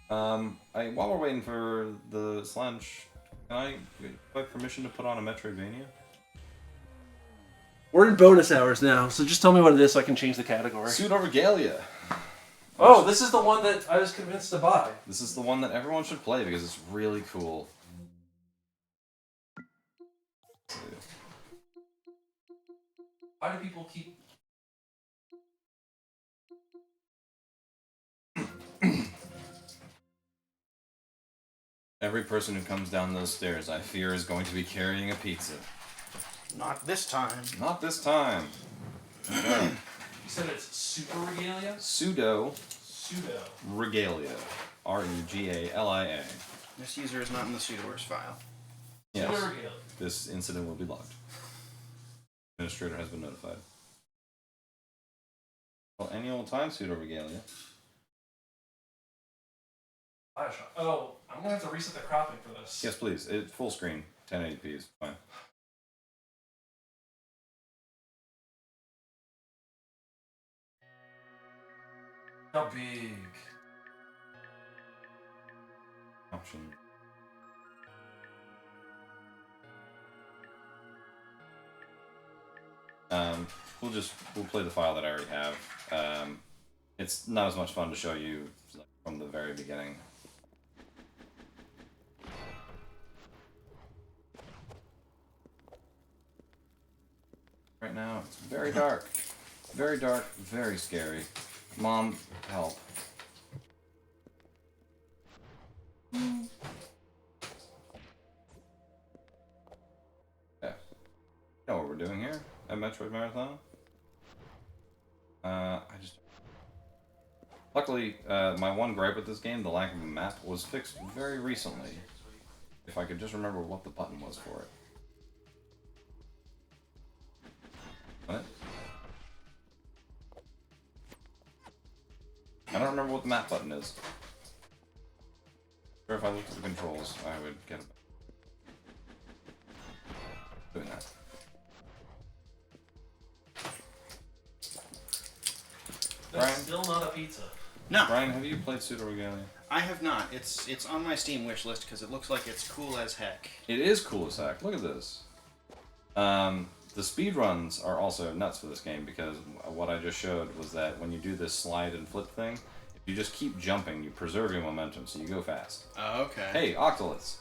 While we're waiting for the slench, can I get permission to put on a Metroidvania? We're in bonus hours now, so just tell me what it is so I can change the category. Pseudoregalia. Oh, this is the one that I was convinced to buy. This is the one that everyone should play because it's really cool. Why do people keep... Every person who comes down those stairs, I fear, is going to be carrying a pizza. Not this time. Not this time. Okay. You said it's Super Regalia? Pseudo Pseudo. Regalia. Regalia. This user is not in the pseudoverse file. Yes. Pseudo Regalia. This incident will be logged. Administrator has been notified. Well, any old time Pseudo Regalia. Oh, I'm gonna have to reset the cropping for this. Yes, please. It full screen. 1080p is fine. How big? Option. We'll play the file that I already have. It's not as much fun to show you from the very beginning. Right now, it's very dark. Very dark, very scary. Mom, help. Okay. Know what we're doing here at Metroid Marathon? Luckily, my one gripe with this game, the lack of a map, was fixed very recently. If I could just remember what the button was for it. What? I don't remember what the map button is. Sure, if I looked at the controls, I would get it. Doing that. That's Brian? still not a pizza. No, Brian, have you played Pseudoregalia? I have not. It's on my Steam wish list because it looks like it's cool as heck. It is cool as heck. Look at this. The speedruns are also nuts for this game because what I just showed was that when you do this slide and flip thing, if you just keep jumping, you preserve your momentum, so you go fast. Oh, okay. Hey, octolets.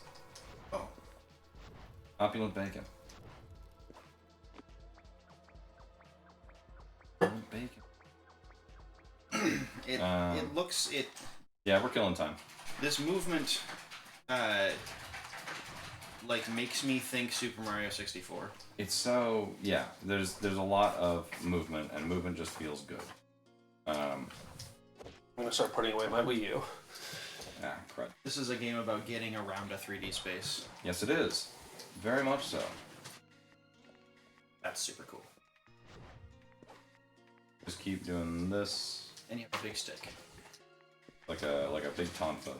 Oh. Opulent bacon. Opulent bacon. It looks Yeah, we're killing time. this movement like makes me think Super Mario 64. It's so yeah. There's a lot of movement, and movement just feels good. I'm gonna start putting away my Wii U. Crud. This is a game about getting around a 3D space. Yes, it is. Very much so. That's super cool. Just keep doing this. And you have a big stick. Like a big tonfa.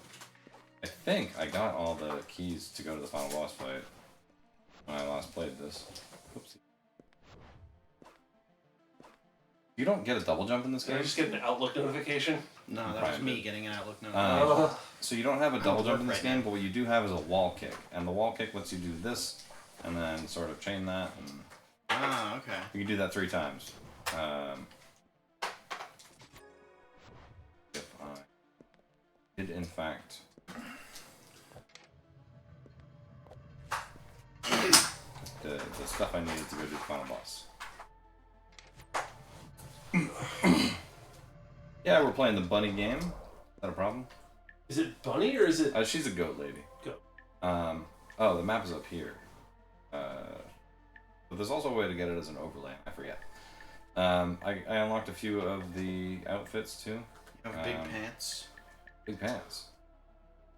I think I got all the keys to go to the final boss fight when I last played this. Oopsie. You don't get a double jump in this Did game? I just get an Outlook notification? No, that was Brian me did. getting an Outlook notification. So you don't have a double jump in this right game, now. but what you do have is a wall kick. And the wall kick lets you do this, and then sort of chain that, and Ah, okay. you can do that 3 times. If I did in fact the stuff I needed to go do the final boss. Yeah, we're playing the bunny game. Is that a problem? Is it Bunny or is it... She's a goat lady. Goat. Oh, the map is up here. But there's also a way to get it as an overlay. I forget. I unlocked a few of the outfits too. You have big pants. Big pants.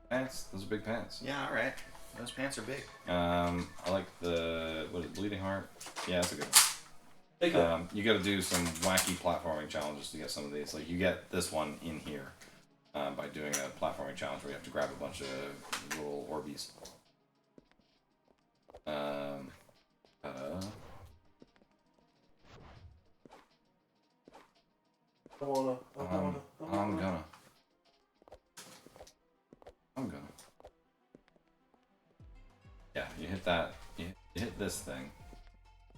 Pants? Those are big pants. Yeah, alright. Those pants are big. I like the... What is it? Bleeding Heart? Yeah, that's a good one. They go. You gotta do some wacky platforming challenges to get some of these. Like, you get this one in here by doing a platforming challenge where you have to grab a bunch of little Orbeez. I wanna. I'm gonna. hit that. You hit this thing,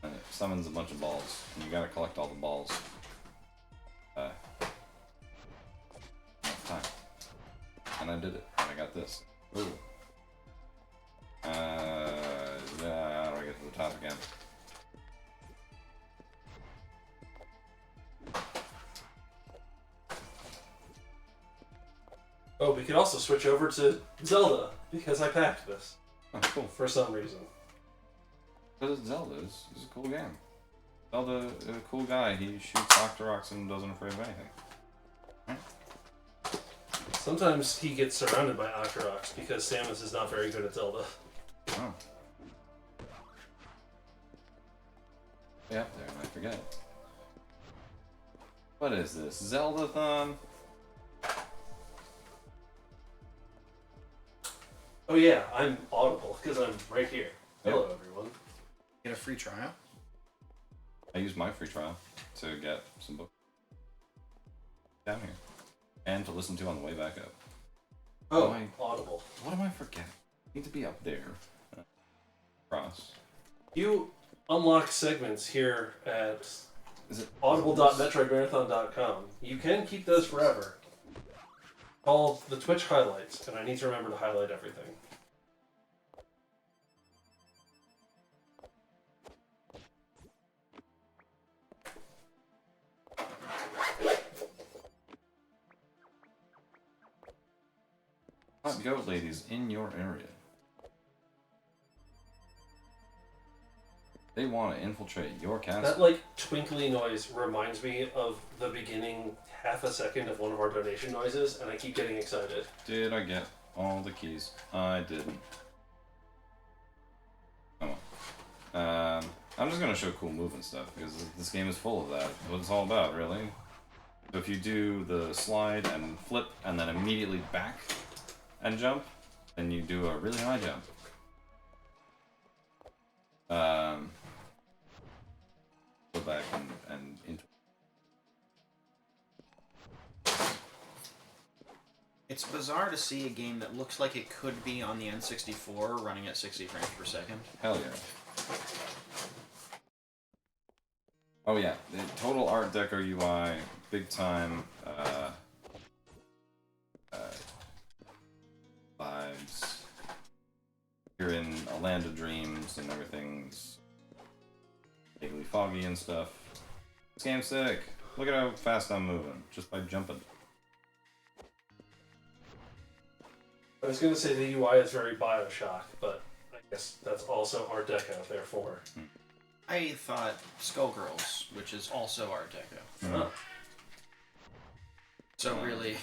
and it summons a bunch of balls, and you gotta collect all the balls. Time. And I did it. And I got this. Ooh. How do I get to the top again? Oh, we could also switch over to Zelda, because I packed this. Oh, cool. For some reason. Because it's Zelda. It's a cool game. Zelda is a cool guy. He shoots Octoroks and doesn't afraid of anything. Right? Sometimes he gets surrounded by Octoroks because Samus is not very good at Zelda. Oh. Stay up there and I forget. What is this? Zelda-thon? Oh yeah, I'm audible because I'm right here. Hello, everyone. Get a free trial. I used my free trial to get some books down here. And to listen to on the way back up. Oh, audible. What am I forgetting? I need to be up there. Cross. You unlock segments here at Is it audible.metroidmarathon.com. You can keep those forever. Called the Twitch highlights, and I need to remember to highlight everything. Hot goat ladies in your area. They want to infiltrate your castle. That, like, twinkly noise reminds me of the beginning half a second of one of our donation noises, and I keep getting excited. Did I get all the keys? I didn't. Come on. I'm just gonna show cool movement stuff, because this game is full of that. What it's all about, really. So if you do the slide and flip, and then immediately back and jump, then you do a really high jump. Go back and into. It's bizarre to see a game that looks like it could be on the N64 running at 60 frames per second. Hell yeah. Oh yeah, the total Art Deco UI, big time vibes. You're in a land of dreams and everything's vaguely foggy and stuff. This game's sick. Look at how fast I'm moving, just by jumping. I was going to say the UI is very Bioshock, but I guess that's also Art Deco, therefore. I thought Skullgirls, which is also Art Deco. Mm. So really,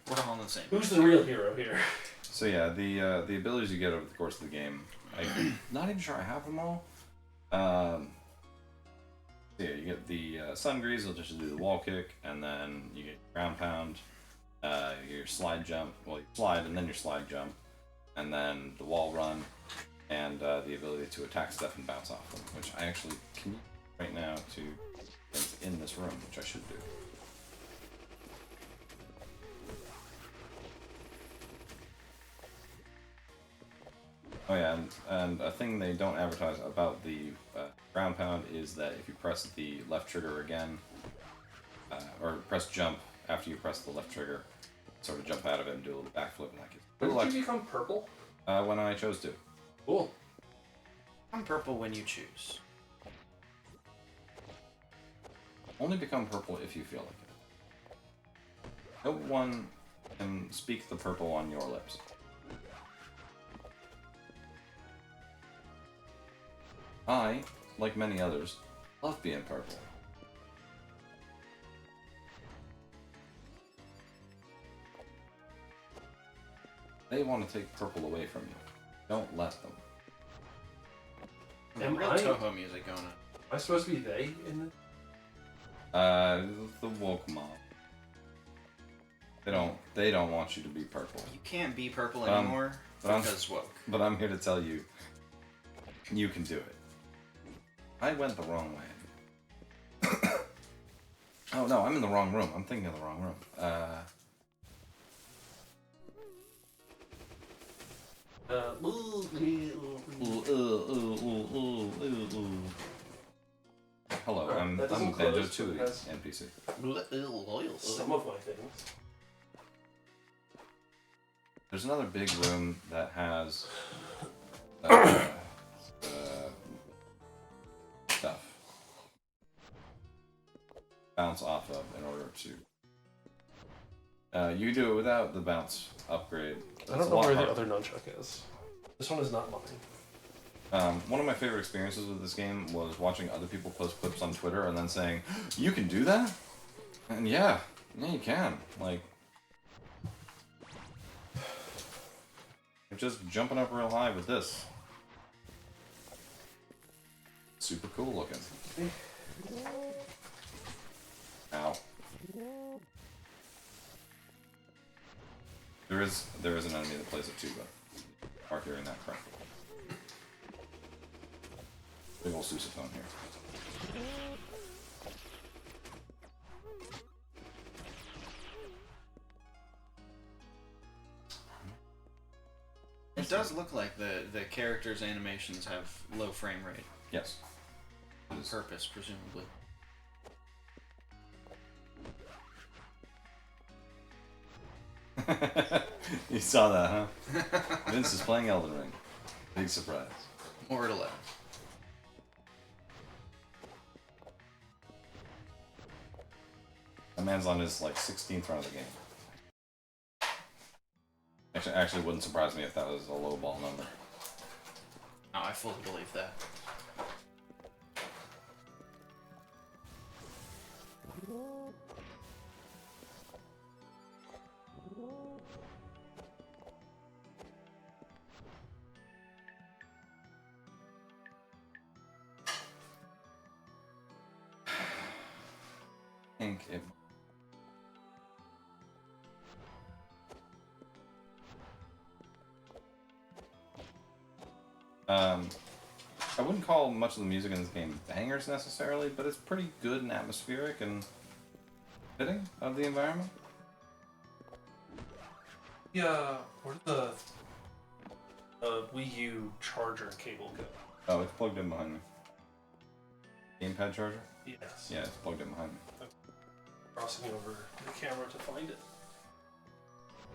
we're all on the same. Who's the real hero here? So yeah, the abilities you get over the course of the game, I'm not even sure I have them all. So yeah, you get the Sun Grease, will just do the wall kick, and then you get ground pound, your slide jump, well you slide and then your slide jump, and then the wall run, and the ability to attack stuff and bounce off them, which I actually can use right now to things in this room, which I should do. Oh yeah, and a thing they don't advertise about the ground pound is that if you press the left trigger again, or press jump after you press the left trigger, sort of jump out of it and do a little backflip like it. When did you become purple? When I chose to. Cool. I'm purple when you choose. Only become purple if you feel like it. No one can speak the purple on your lips. I, like many others, love being purple. They want to take purple away from you. Don't let them. Some real Toho music going on. Am I supposed to be they in this? The woke mob. They don't want you to be purple. You can't be purple anymore because woke. But I'm here to tell you, you can do it. I went the wrong way. Oh no, I'm in the wrong room. I'm thinking of the wrong room. doesn't Banjo close, but it Tooie has and PC. some of my things. There's another big room that has stuff bounce off of in order to. You do it without the bounce upgrade. I don't know where the other nunchuck is. This one is not mine. One of my favorite experiences with this game was watching other people post clips on Twitter and then saying, "You can do that?" And yeah, you can. Like, you're just jumping up real high with this. Super cool looking. Ow. There is an enemy that plays a tuba. Are hearing that crap. Big ol' sousaphone here. It does look like the characters' animations have low frame rate. Yes. On purpose, presumably. You saw that, huh? Vince is playing Elden Ring. Big surprise. More or less. That man's on his like 16th run of the game. Actually, wouldn't surprise me if that was a low ball number. Oh, I fully believe that. I think it. I wouldn't call much of the music in this game bangers necessarily, but it's pretty good and atmospheric and fitting of the environment. Yeah, where did the Wii U charger cable go? Oh, it's plugged in behind me. Gamepad charger? Yes. Yeah, it's plugged in behind me. Crossing over the camera to find it.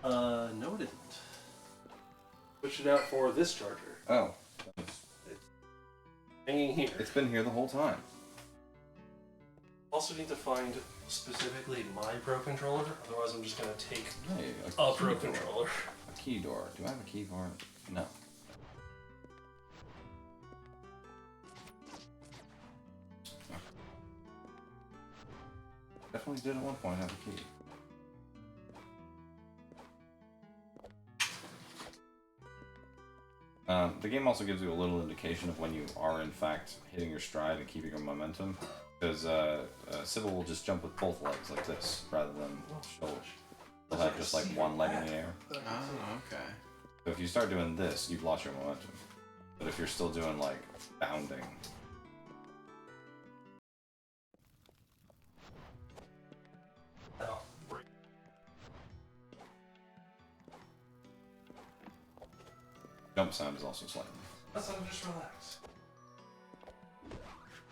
No it isn't. Switched it out for this charger. Oh. Hanging here. It's been here the whole time. Also need to find specifically my Pro Controller, otherwise I'm just going to take Hey, a Pro Controller. A key door. Do I have a key for it? No. Definitely did at one point have a key. The game also gives you a little indication of when you are in fact hitting your stride and keeping your momentum, because Sybil will just jump with both legs like this rather than shoulder. They'll have just like one leg in the air. Oh, okay. So if you start doing this, you've lost your momentum. But if you're still doing like bounding, Oh, great. jump sound is also slightly. Let's just relax.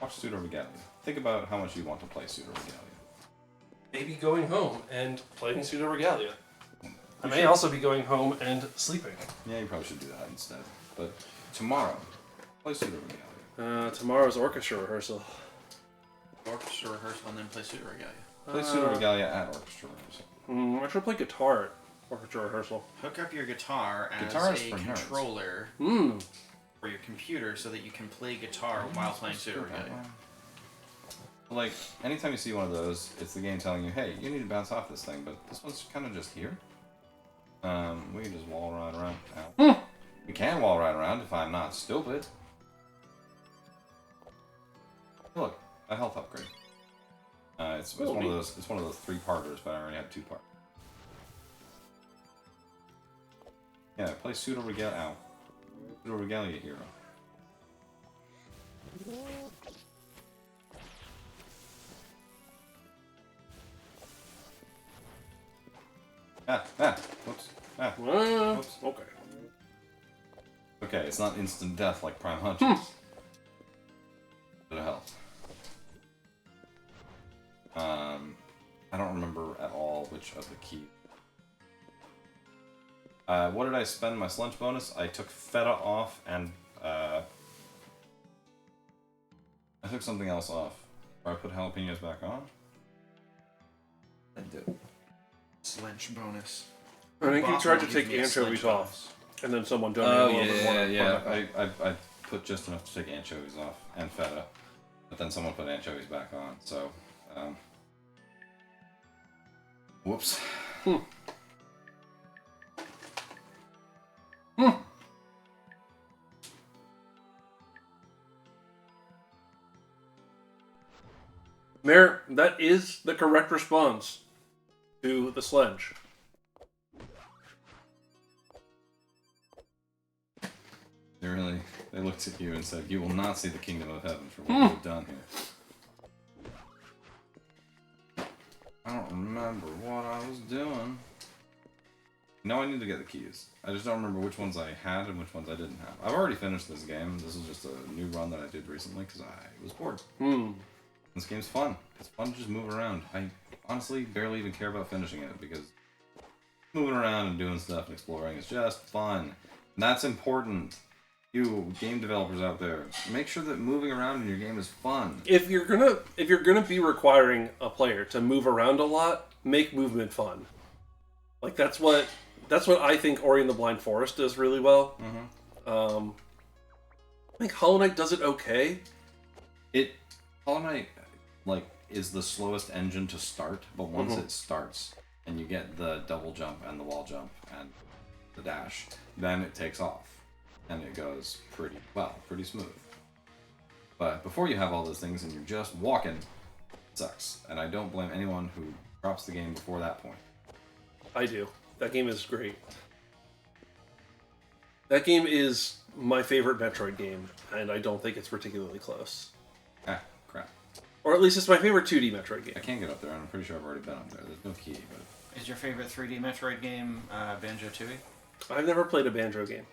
Watch Pseudoregalia. Think about how much you want to play Pseudoregalia. Maybe going home and playing Pseudoregalia. I may should. also be going home and sleeping. Yeah, you probably should do that instead. But tomorrow, play Pseudoregalia. Tomorrow's orchestra rehearsal. Orchestra rehearsal and then play Pseudoregalia. Play Pseudoregalia at orchestra rehearsal. I should play guitar at orchestra rehearsal. Hook up your guitar as Guitar is a for nerds. controller Hmm. for your computer so that you can play guitar while playing Pseudoregalia. Like, anytime you see one of those, it's the game telling you, hey, you need to bounce off this thing, but this one's kind of just here. We can just wall ride around. Ow. We can wall ride around if I'm not stupid. Look, a health upgrade. It's one of those. It's one of those 3-parters, but I already have 2 parts. Yeah, play Pseudoregalia. Ow. Pseudoregalia hero. Whoops. Whoops. Okay. Okay, it's not instant death like Prime Hunters. Bit of health. What did I spend my Slunch bonus? I took Feta off and I took something else off. Or I put jalapenos back on. I did. Slench bonus. I think you Boss tried to won't take give me a anchovies slench off, and then someone donated a little bit more. I put just enough to take anchovies off and Feta, but then someone put anchovies back on. So, whoops. There, that is the correct response to the sledge. They looked at you and said, "You will not see the kingdom of heaven for what you've done here." I don't remember what I was doing. No, I need to get the keys. I just don't remember which ones I had and which ones I didn't have. I've already finished this game. This is just a new run that I did recently because I was bored. This game's fun. It's fun to just move around. I honestly barely even care about finishing it because moving around and doing stuff and exploring is just fun. And that's important. You game developers out there, make sure that moving around in your game is fun. If you're gonna be requiring a player to move around a lot, make movement fun. Like that's what I think Ori and the Blind Forest does really well. I think Hollow Knight does it okay. Hollow Knight is the slowest engine to start, but once it starts and you get the double jump and the wall jump and the dash, then it takes off. And it goes pretty smooth. But before you have all those things and you're just walking, it sucks. And I don't blame anyone who drops the game before that point. I do. That game is great. That game is my favorite Metroid game, and I don't think it's particularly close. Ah, crap. Or at least it's my favorite 2D Metroid game. I can't get up there, and I'm pretty sure I've already been up there. There's no key, but... Is your favorite 3D Metroid game Banjo-Tooie? I've never played a Banjo game.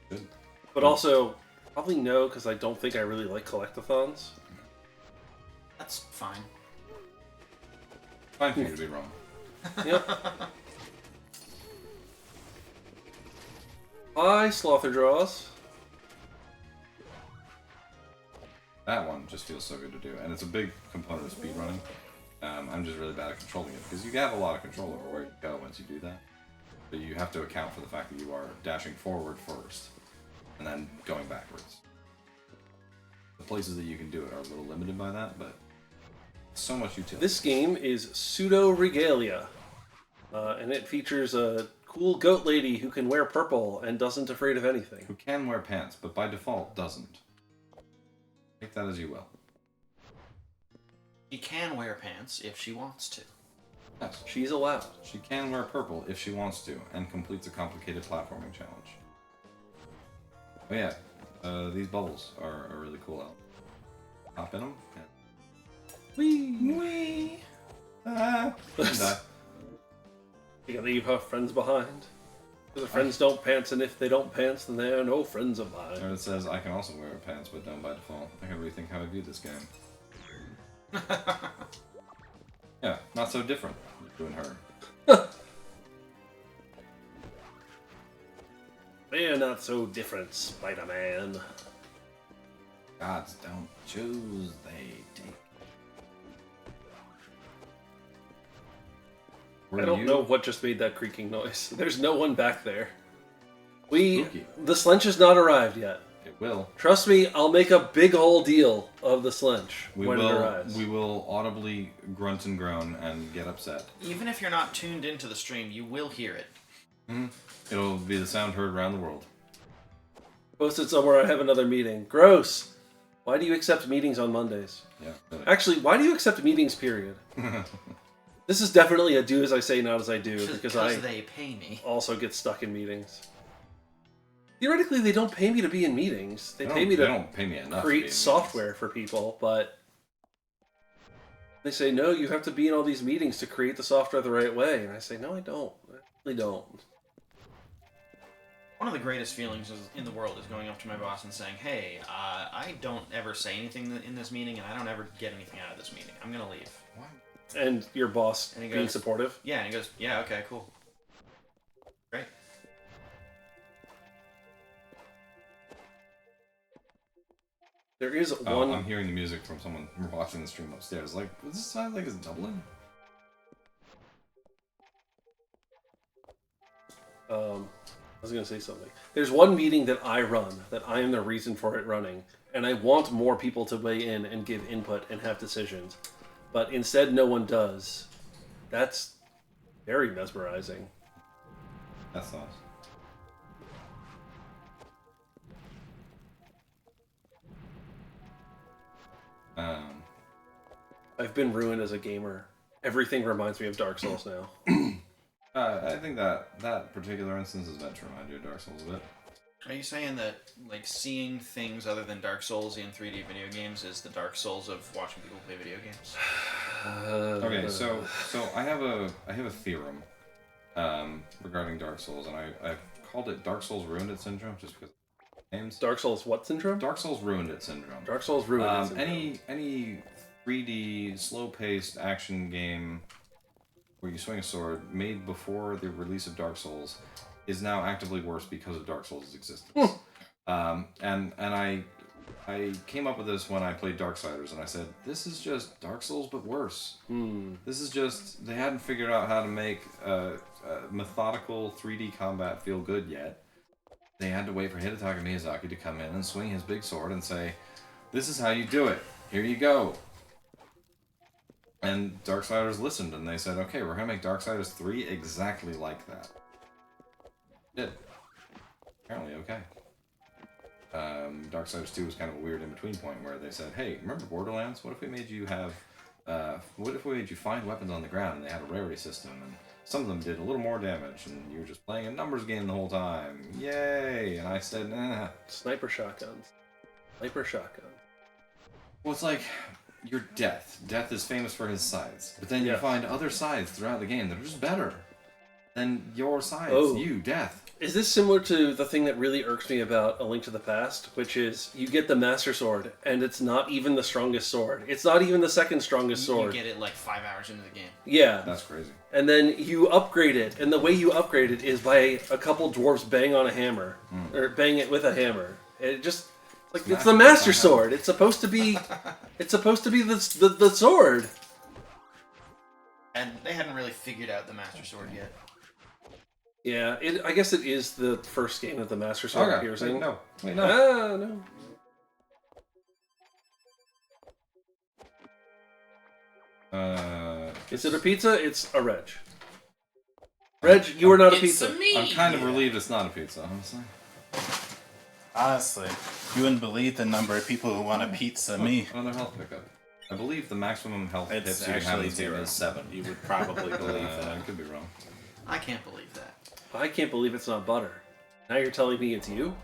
Good. But also, probably no, because I don't think I really like collectathons. That's fine. Fine for you to be wrong. Yep. Hi, Slother Draws. That one just feels so good to do, and it's a big component of speedrunning. I'm just really bad at controlling it, because you have a lot of control over where you go once you do that. But you have to account for the fact that you are dashing forward first, and then going backwards. The places that you can do it are a little limited by that, but so much utility. This game is Pseudoregalia, and it features a cool goat lady who can wear purple and doesn't afraid of anything. Who can wear pants, but by default doesn't. Take that as you will. She can wear pants if she wants to. Yes. She's allowed. She can wear purple if she wants to, and completes a complicated platforming challenge. Oh yeah, these bubbles are a really cool element. Hop in them. And... Whee! Ah! Die. You can leave her friends behind. Because the friends don't pants, and if they don't pants, then they are no friends of mine. Or it says, I can also wear pants, but don't by default. I can rethink how I view this game. Yeah, not so different. You and her. They're not so different, Spider-Man. Gods don't choose, they take. I don't know what just made that creaking noise. There's no one back there. The Slench has not arrived yet. It will. Trust me, I'll make a big ol' deal of the Slench when it arrives. We will audibly grunt and groan and get upset. Even if you're not tuned into the stream, you will hear it. Mm-hmm. It'll be the sound heard around the world. Posted somewhere, I have another meeting. Gross! Why do you accept meetings on Mondays? Yeah. Really. Actually, why do you accept meetings, period? This is definitely a do as I say, not as I do, because they pay me. Also get stuck in meetings. Theoretically, they don't pay me to be in meetings. They pay me to create software for people, but they say, no, you have to be in all these meetings to create the software the right way. And I say, no, I don't. I really don't. One of the greatest feelings in the world is going up to my boss and saying, hey, I don't ever say anything in this meeting, and I don't ever get anything out of this meeting. I'm going to leave. What? And your boss and he being goes, supportive? Yeah, and he goes, yeah, okay, cool. Great. There is one... I'm hearing the music from someone watching the stream upstairs. Like, does this sound like it's Dublin? I was going to say something. There's one meeting that I run, that I am the reason for it running, and I want more people to weigh in and give input and have decisions. But instead, no one does. That's very mesmerizing. That's nice. I've been ruined as a gamer. Everything reminds me of Dark Souls now. I think that particular instance is meant to remind you of Dark Souls a bit. Are you saying that like seeing things other than Dark Souls in 3D video games is the Dark Souls of watching people play video games? Okay, so I have a theorem regarding Dark Souls, and I've called it Dark Souls Ruined It Syndrome, just because names. Dark Souls what syndrome? Dark Souls Ruined It Syndrome. Dark Souls Ruined It Syndrome. Any 3D slow-paced action game where you swing a sword made before the release of Dark Souls is now actively worse because of Dark Souls' existence. And I came up with this when I played Darksiders, and I said, this is just Dark Souls but worse. This is just, they hadn't figured out how to make methodical 3D combat feel good yet. They had to wait for Hidetaka Miyazaki to come in and swing his big sword and say, this is how you do it. Here you go. And Darksiders listened, and they said, okay, we're going to make Darksiders 3 exactly like that. Did. Apparently okay. Darksiders 2 was kind of a weird in-between point where they said, hey, remember Borderlands? What if we made you have... what if we made you find weapons on the ground and they had a rarity system, and some of them did a little more damage, and you were just playing a numbers game the whole time. Yay! And I said, nah. Sniper shotguns. Sniper shotgun. Well, it's like... You're Death. Death is famous for his sides. But then you find other sides throughout the game that are just better than your sides. Oh. You, Death. Is this similar to the thing that really irks me about A Link to the Past, which is you get the Master Sword, and it's not even the strongest sword. It's not even the second strongest sword. You get it like 5 hours into the game. Yeah. That's crazy. And then you upgrade it, and the way you upgrade it is by a couple dwarves bang on a hammer. Or bang it with a hammer. It just... Like, it's the Master Sword. It's supposed to be... It's supposed to be the sword. And they hadn't really figured out the Master Sword yet. Yeah, I guess it is the first game that the Master Sword appears in. No. Wait, no. Ah, no. Is it a pizza? It's a Reg. Reg, you are not a pizza. I'm kind of relieved it's not a pizza, honestly. Honestly, you wouldn't believe the number of people who want a pizza. Me. Another health pickup. I believe the maximum health It's hits you can have in actually this game 0. is 7. You would probably believe that. I could be wrong. I can't believe that. I can't believe it's not butter. Now you're telling me it's you?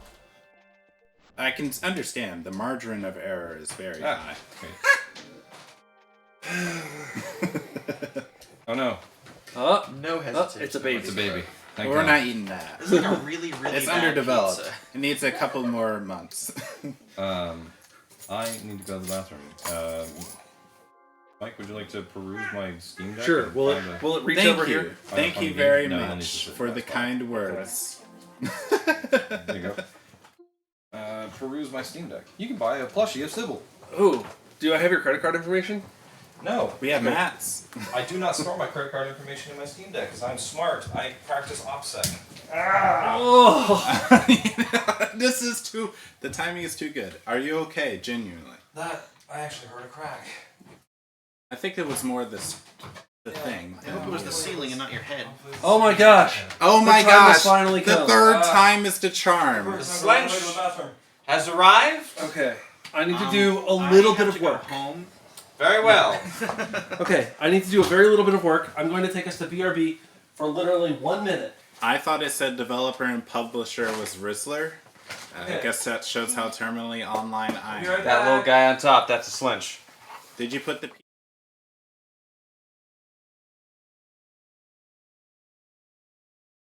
I can understand. The margin of error is very high. Oh no. No hesitation. It's a baby. It's a baby. Thank We're God. not eating that. It's like a really, really It's bad underdeveloped. pizza. It needs a couple more months. I need to go to the bathroom. Mike, would you like to peruse my Steam Deck? Sure. Will it reach over here? Thank you very much for the kind words. There you go. Peruse my Steam Deck. You can buy a plushie of Sybil. Oh, do I have your credit card information? No. We have Matt's. I do not store my credit card information in my Steam Deck because I'm smart. I practice OPSEC. Oh! This is too... The timing is too good. Are you okay, genuinely? I actually heard a crack. I think it was more the thing. I hope it was the ceiling and not your head. Oh my gosh! Oh my The time has gosh! finally The come. third time is the charm. Sledge has arrived. Okay, I need to do a little bit of work. Home. Very well. Okay, I need to do a very little bit of work. I'm going to take us to BRB for literally 1 minute. I thought it said developer and publisher was Rizzler. I guess that shows how terminally online I am. That little guy on top, that's a Slench. Did you put the